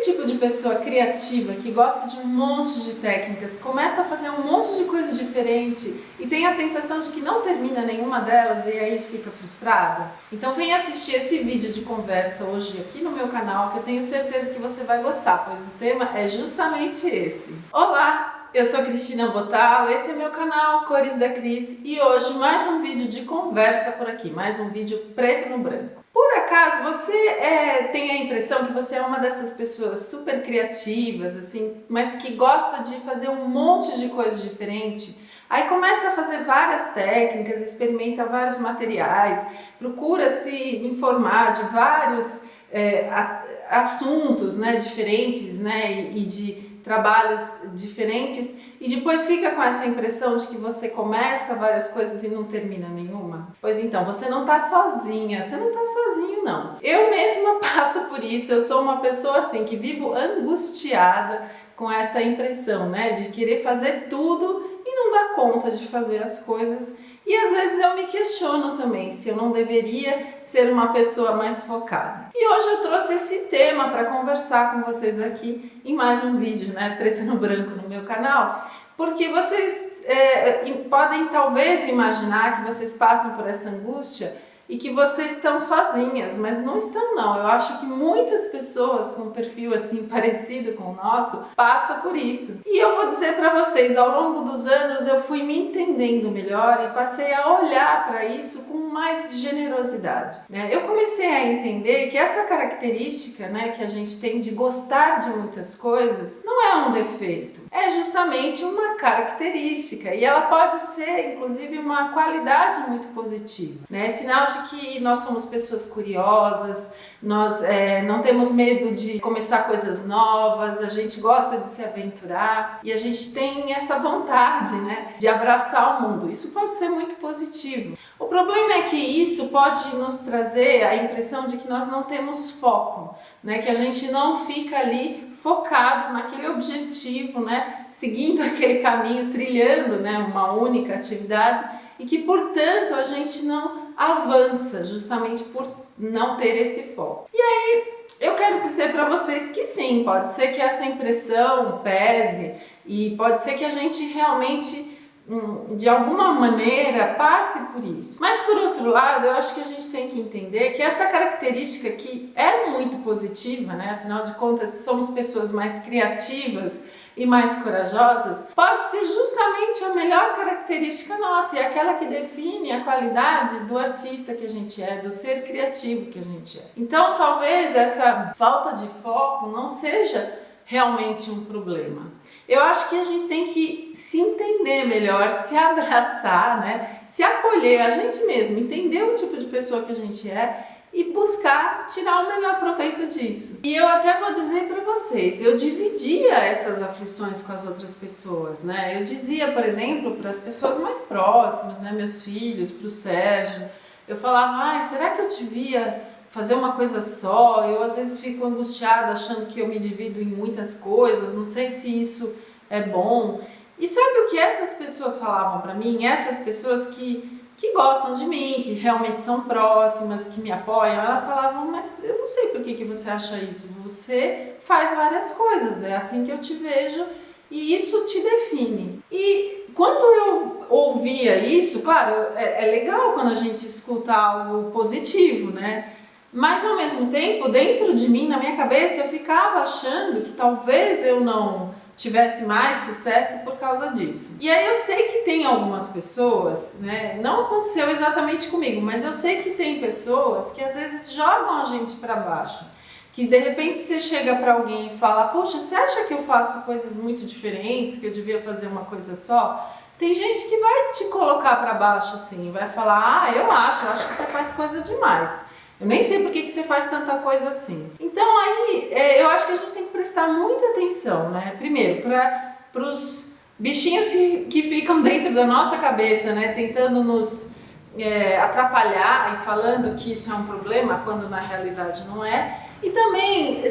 tipo de pessoa criativa que gosta de um monte de técnicas, começa a fazer um monte de coisa diferente e tem a sensação de que não termina nenhuma delas e aí fica frustrada? Então vem assistir esse vídeo de conversa hoje aqui no meu canal, que eu tenho certeza que você vai gostar, pois o tema é justamente esse. Olá! Eu sou Cristina Botalo, esse é meu canal Cores da Cris e hoje mais um vídeo de conversa por aqui, mais um vídeo preto no branco. Por acaso você tem a impressão que você é uma dessas pessoas super criativas, assim, mas que gosta de fazer um monte de coisa diferente? Aí começa a fazer várias técnicas, experimenta vários materiais, procura se informar de vários assuntos, né, diferentes, né, e de trabalhos diferentes e depois fica com essa impressão de que você começa várias coisas e não termina nenhuma? Pois então, você não está sozinha, você não está sozinho não. Eu mesma passo por isso, eu sou uma pessoa assim que vivo angustiada com essa impressão, né, de querer fazer tudo e não dar conta de fazer as coisas. E às vezes eu me questiono também se eu não deveria ser uma pessoa mais focada. E hoje eu trouxe esse tema para conversar com vocês aqui em mais um vídeo, né, preto no branco no meu canal, porque vocês podem talvez imaginar que vocês passam por essa angústia e que vocês estão sozinhas, mas não estão não. Eu acho que muitas pessoas com um perfil assim parecido com o nosso passam por isso. E eu vou dizer para vocês, ao longo dos anos eu fui me entendendo melhor e passei a olhar para isso com mais generosidade, né? Eu comecei a entender que essa característica, né, que a gente tem de gostar de muitas coisas não é um defeito, é justamente uma característica e ela pode ser inclusive uma qualidade muito positiva, né? É sinal de que nós somos pessoas curiosas, nós não temos medo de começar coisas novas, a gente gosta de se aventurar e a gente tem essa vontade, né, de abraçar o mundo. Isso pode ser muito positivo. O problema é que isso pode nos trazer a impressão de que nós não temos foco, né, que a gente não fica ali focado naquele objetivo, né, seguindo aquele caminho, trilhando, né, uma única atividade e que, portanto, a gente não avança justamente por não ter esse foco. E aí eu quero dizer para vocês que sim, pode ser que essa impressão pese e pode ser que a gente realmente de alguma maneira passe por isso. Mas por outro lado, eu acho que a gente tem que entender que essa característica que é muito positiva, né? Afinal de contas, somos pessoas mais criativas e mais corajosas, pode ser justamente a melhor característica nossa e aquela que define a qualidade do artista que a gente é, do ser criativo que a gente é. Então, talvez essa falta de foco não seja realmente um problema. Eu acho que a gente tem que se entender melhor, se abraçar, né? Se acolher a gente mesmo, entender o tipo de pessoa que a gente é e buscar tirar o melhor proveito disso. E eu até vou dizer para vocês, eu dividia essas aflições com as outras pessoas, né? Eu dizia, por exemplo, para as pessoas mais próximas, né, meus filhos, para o Sérgio, eu falava, será que eu devia fazer uma coisa só? Eu às vezes fico angustiada achando que eu me divido em muitas coisas, não sei se isso é bom. E sabe o que essas pessoas falavam para mim? Essas pessoas que gostam de mim, que realmente são próximas, que me apoiam, elas falavam, mas eu não sei por que você acha isso, você faz várias coisas, é assim que eu te vejo e isso te define. E quando eu ouvia isso, claro, é legal quando a gente escuta algo positivo, né? Mas ao mesmo tempo, dentro de mim, na minha cabeça, eu ficava achando que talvez eu não tivesse mais sucesso por causa disso. E aí eu sei que tem algumas pessoas, né, não aconteceu exatamente comigo, mas eu sei que tem pessoas que às vezes jogam a gente para baixo. Que de repente você chega para alguém e fala, poxa, você acha que eu faço coisas muito diferentes, que eu devia fazer uma coisa só? Tem gente que vai te colocar para baixo assim, vai falar, eu acho que você faz coisa demais. Eu nem sei por que você faz tanta coisa assim. Então aí eu acho que a gente tem que prestar muita atenção, né? Primeiro, para os bichinhos que ficam dentro da nossa cabeça, né? Tentando nos atrapalhar e falando que isso é um problema, quando na realidade não é. E também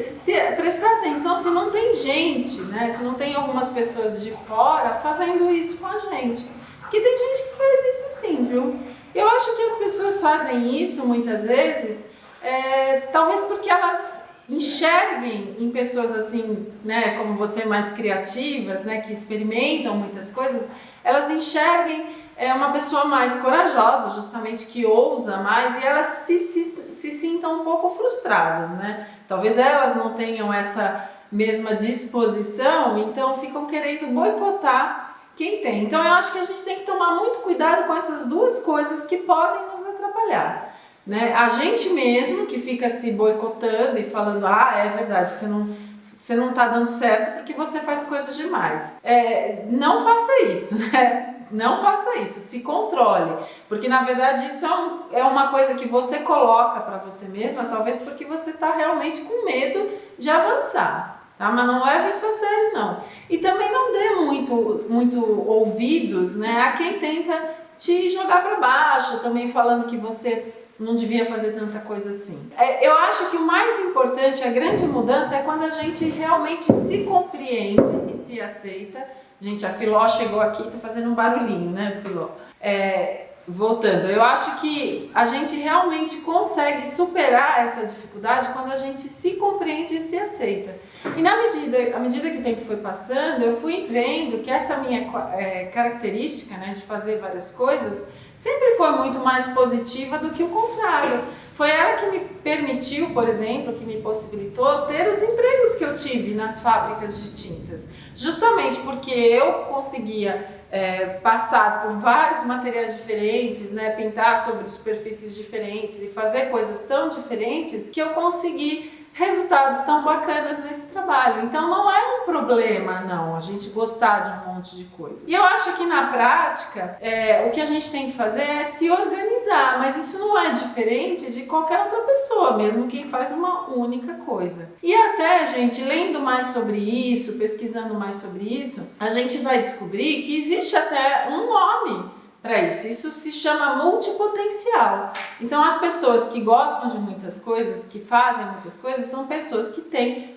prestar atenção se não tem gente, né? Se não tem algumas pessoas de fora fazendo isso com a gente. Porque tem gente que faz isso sim, viu? Eu acho que as pessoas fazem isso muitas vezes, talvez porque elas enxerguem em pessoas assim, né, como você, mais criativas, né, que experimentam muitas coisas, elas enxerguem uma pessoa mais corajosa, justamente, que ousa mais, e elas se sintam um pouco frustradas, né? Talvez elas não tenham essa mesma disposição, então ficam querendo boicotar quem tem. Então eu acho que a gente tem que tomar muito cuidado com essas duas coisas que podem nos atrapalhar, né? A gente mesmo que fica se boicotando e falando, é verdade, você não tá dando certo porque você faz coisas demais. Não faça isso, né? Não faça isso, se controle, porque na verdade isso é uma coisa que você coloca para você mesma, talvez porque você está realmente com medo de avançar, tá? Mas não leve isso a sério, não. E também não dê muito ouvidos, né, a quem tenta te jogar para baixo, também falando que você não devia fazer tanta coisa assim. Eu acho que o mais importante, a grande mudança, é quando a gente realmente se compreende e se aceita. Gente, a Filó chegou aqui, tá fazendo um barulhinho, né, Filó? Voltando, eu acho que a gente realmente consegue superar essa dificuldade quando a gente se compreende e se aceita. E à medida que o tempo foi passando, eu fui vendo que essa minha característica, né, de fazer várias coisas, sempre foi muito mais positiva do que o contrário. Foi ela que me permitiu, por exemplo, que me possibilitou ter os empregos que eu tive nas fábricas de tintas. Justamente porque eu conseguia passar por vários materiais diferentes, né, pintar sobre superfícies diferentes e fazer coisas tão diferentes que eu consegui resultados tão bacanas nesse trabalho. Então não é um problema, não, a gente gostar de um monte de coisa. E eu acho que na prática, o que a gente tem que fazer é se organizar, mas isso não é diferente de qualquer outra pessoa, mesmo quem faz uma única coisa. E até, gente, lendo mais sobre isso, pesquisando mais sobre isso, a gente vai descobrir que existe até um nome para isso. Isso se chama multipotencial. Então as pessoas que gostam de muitas coisas, que fazem muitas coisas, são pessoas que têm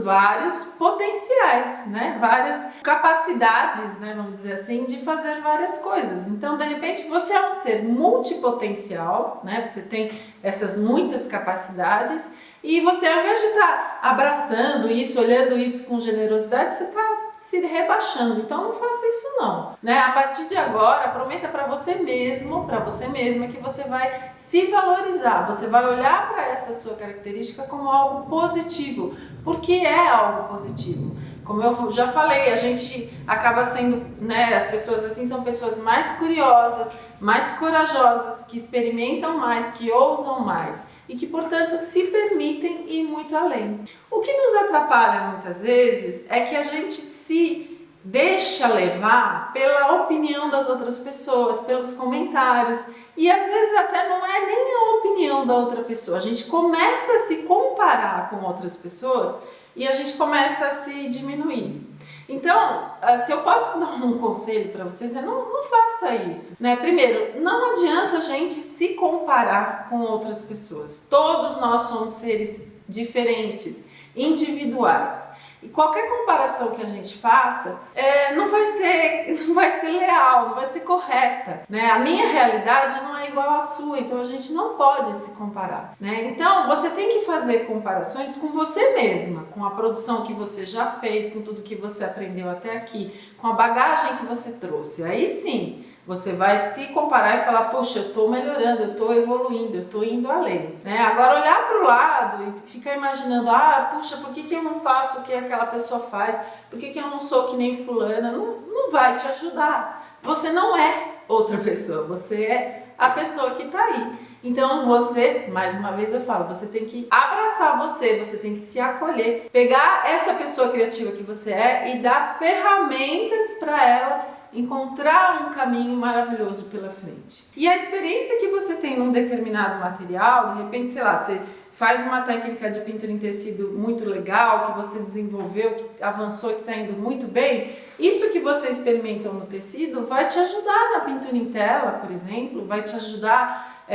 vários potenciais, né? Várias capacidades, né? Vamos dizer assim, de fazer várias coisas. Então, de repente, você é um ser multipotencial, né? Você tem essas muitas capacidades e você, ao invés de estar abraçando isso, olhando isso com generosidade, você está se rebaixando. Então não faça isso não, né? A partir de agora, prometa para você mesmo, para você mesma, que você vai se valorizar, você vai olhar para essa sua característica como algo positivo, porque é algo positivo. Como eu já falei, a gente acaba sendo, né, as pessoas assim são pessoas mais curiosas, mais corajosas, que experimentam mais, que ousam mais e que, portanto, se permitem ir muito além. O que nos atrapalha muitas vezes é que a gente se deixa levar pela opinião das outras pessoas, pelos comentários, e às vezes até não é nem a opinião da outra pessoa. A gente começa a se comparar com outras pessoas e a gente começa a se diminuir. Então, se eu posso dar um conselho para vocês, não faça isso, né? Primeiro, não adianta a gente se comparar com outras pessoas. Todos nós somos seres diferentes, individuais. E qualquer comparação que a gente faça não vai ser leal, não vai ser correta, né? A minha realidade não é igual à sua, então a gente não pode se comparar, né? Então você tem que fazer comparações com você mesma, com a produção que você já fez, com tudo que você aprendeu até aqui, com a bagagem que você trouxe. Aí sim, você vai se comparar e falar, poxa, eu estou melhorando, eu estou evoluindo, eu estou indo além, né? Agora olhar para o lado e ficar imaginando, puxa, por que eu não faço o que aquela pessoa faz? Por que eu não sou que nem fulana? Não vai te ajudar. Você não é outra pessoa, você é a pessoa que está aí. Então você, mais uma vez eu falo, você tem que abraçar você tem que se acolher, pegar essa pessoa criativa que você é e dar ferramentas para ela encontrar um caminho maravilhoso pela frente. E a experiência que você tem num determinado material, de repente, sei lá, você faz uma técnica de pintura em tecido muito legal, que você desenvolveu, que avançou, que está indo muito bem, isso que você experimentou no tecido vai te ajudar na pintura em tela, por exemplo, vai te ajudar,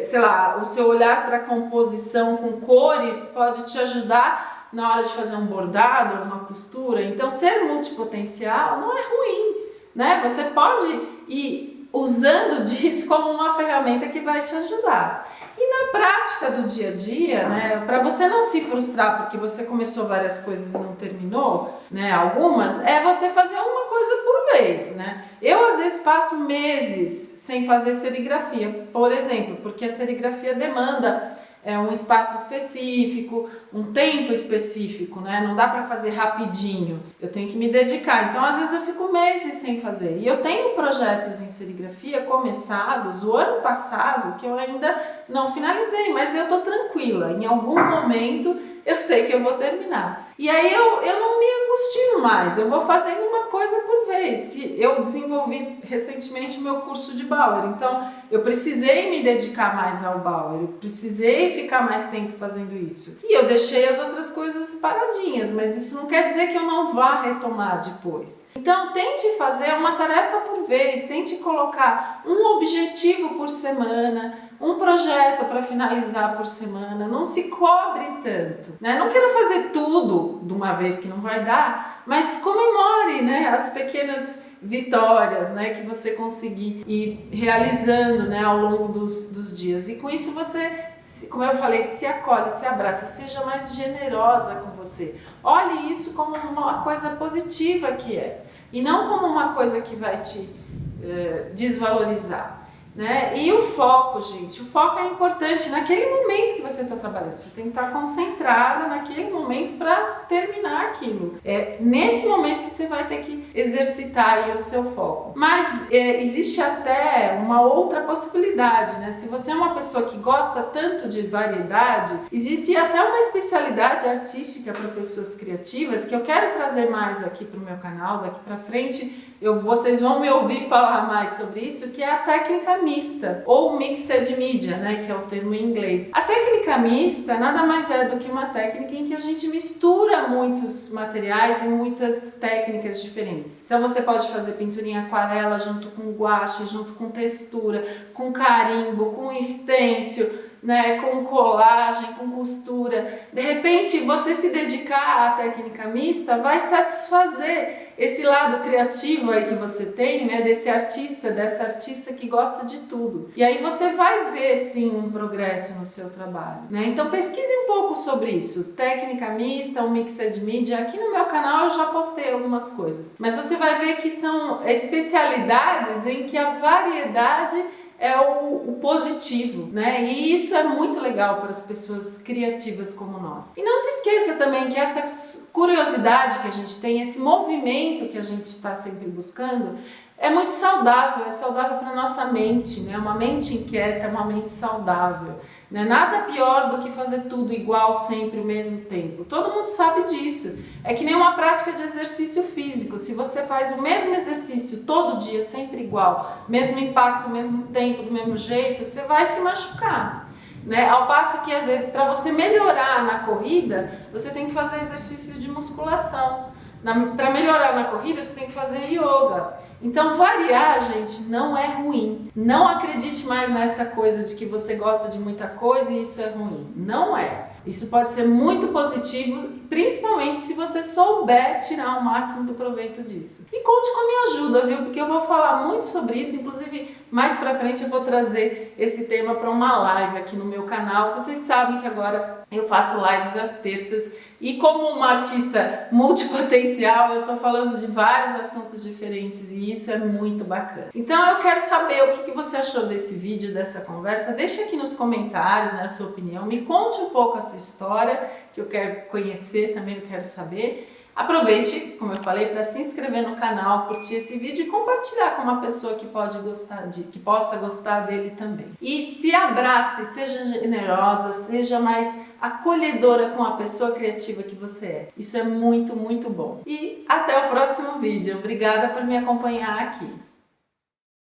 sei lá, o seu olhar para a composição com cores pode te ajudar na hora de fazer um bordado, uma costura. Então, ser multipotencial não é ruim, né? Você pode ir usando disso como uma ferramenta que vai te ajudar. E na prática do dia a dia, né, para você não se frustrar porque você começou várias coisas e não terminou, né, algumas, é você fazer uma coisa por vez, né? Eu às vezes passo meses sem fazer serigrafia, por exemplo, porque a serigrafia demanda um espaço específico, um tempo específico, né? Não dá para fazer rapidinho, eu tenho que me dedicar. Então, às vezes eu fico meses sem fazer. E eu tenho projetos em serigrafia começados o ano passado que eu ainda não finalizei, mas eu tô tranquila. Em algum momento eu sei que eu vou terminar. E aí eu não me angustio mais, eu vou fazendo uma coisa por vez. Eu desenvolvi recentemente o meu curso de Bauer, então eu precisei me dedicar mais ao Bauer, eu precisei ficar mais tempo fazendo isso. E eu deixei as outras coisas paradinhas, mas isso não quer dizer que eu não vá retomar depois. Então tente fazer uma tarefa por vez, tente colocar um objetivo por semana, um projeto para finalizar por semana, não se cobre tanto, né? Não queira fazer tudo de uma vez que não vai dar, mas comemore, né, as pequenas vitórias, né, que você conseguir ir realizando, né, ao longo dos dias. E com isso você, como eu falei, se acolhe, se abraça, seja mais generosa com você. Olhe isso como uma coisa positiva que é, e não como uma coisa que vai te desvalorizar. Né? E o foco, gente, o foco é importante naquele momento que você está trabalhando. Você tem que estar concentrada naquele momento para terminar aquilo. É nesse momento que você vai ter que exercitar aí o seu foco. Mas existe até uma outra possibilidade, né? Se você é uma pessoa que gosta tanto de variedade, existe até uma especialidade artística para pessoas criativas que eu quero trazer mais aqui para o meu canal daqui para frente. Vocês vão me ouvir falar mais sobre isso, que é a técnica mista, ou mixed media, né, que é o termo em inglês. A técnica mista nada mais é do que uma técnica em que a gente mistura muitos materiais e muitas técnicas diferentes. Então você pode fazer pintura em aquarela junto com guache, junto com textura, com carimbo, com stencil, né, com colagem, com costura. De repente, você se dedicar à técnica mista vai satisfazer esse lado criativo aí que você tem, né, dessa artista que gosta de tudo. E aí você vai ver, sim, um progresso no seu trabalho, né? Então pesquise um pouco sobre isso. Técnica mista, um mixed media. Aqui no meu canal eu já postei algumas coisas. Mas você vai ver que são especialidades em que a variedade é o positivo, né? E isso é muito legal para as pessoas criativas como nós. E não se esqueça também que essa curiosidade que a gente tem, esse movimento que a gente está sempre buscando, é muito saudável, é saudável para a nossa mente, né? Uma mente inquieta é uma mente saudável. Não é nada pior do que fazer tudo igual sempre ao mesmo tempo. Todo mundo sabe disso. É que nem uma prática de exercício físico. Se você faz o mesmo exercício todo dia, sempre igual, mesmo impacto, mesmo tempo, do mesmo jeito, você vai se machucar. Né? Ao passo que, às vezes, para você melhorar na corrida, você tem que fazer exercício de musculação. Para melhorar na corrida, você tem que fazer yoga. Então, variar, gente, não é ruim. Não acredite mais nessa coisa de que você gosta de muita coisa e isso é ruim. Não é. Isso pode ser muito positivo, principalmente se você souber tirar o máximo do proveito disso. E conte com a minha ajuda, viu? Porque eu vou falar muito sobre isso, inclusive mais pra frente eu vou trazer esse tema para uma live aqui no meu canal. Vocês sabem que agora eu faço lives às terças e como uma artista multipotencial, eu tô falando de vários assuntos diferentes e isso é muito bacana. Então eu quero saber o que você achou desse vídeo, dessa conversa. Deixa aqui nos comentários, né, a sua opinião. Me conte um pouco a sua história, que eu quero conhecer também, eu quero saber. Aproveite, como eu falei, para se inscrever no canal, curtir esse vídeo e compartilhar com uma pessoa que pode gostar que possa gostar dele também. E se abrace, seja generosa, seja mais acolhedora com a pessoa criativa que você é. Isso é muito, muito bom. E até o próximo vídeo. Obrigada por me acompanhar aqui.